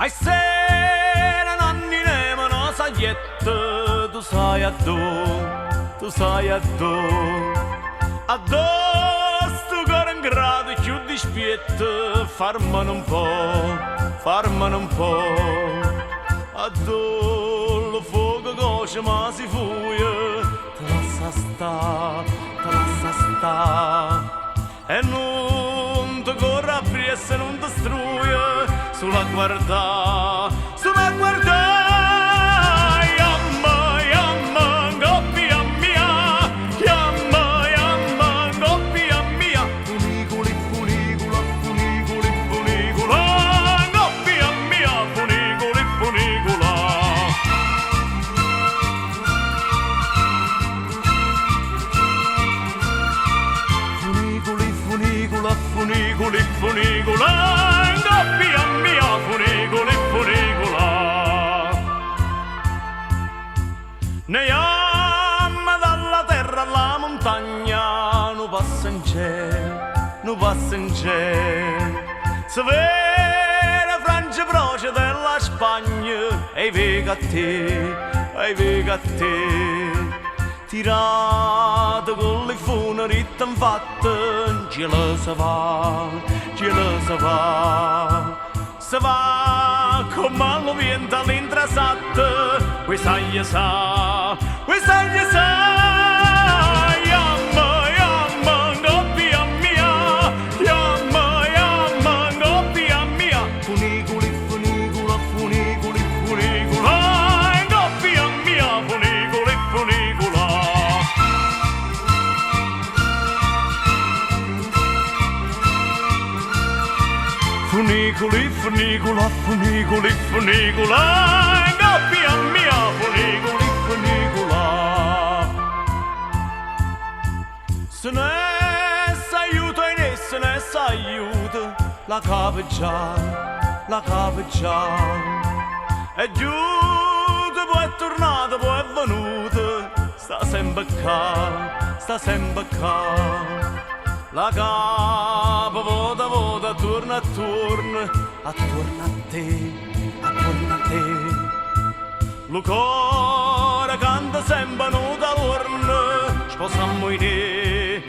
Ai sera nanni ne mano sagliette, tu sai a sto coro in grado più di spiette, farmane un po', addo il fuoco coce ma si fuia, te lascia sta, e non ti corre appresso, non ti struia, sulla guarda, yamma, coppia mia, yamma, coppia mia, funicula, coppia mia, funicula. Funicula, coppia mia, funicula. Ne amma dalla terra alla montagna, nu passa in cielo, se vede Francia Proce della Spagna, e vega a te, tirate con le funeritte infatte, gelosa va, se va come lo vento all'intrasatte, que sai sa, yamma, coppia mia, yamma, coppia mia, funicula, coppia mia, funicula. Funicula, coppia mia, funicula. Se ne s'aiuta e ne se ne s'aiuta, la capeggia, e giuta, poi è tornata, poi è venuta, sta sempre qua. La capa vota, torna a te. Lo cuore canta sempre non da torna, sposammo in te.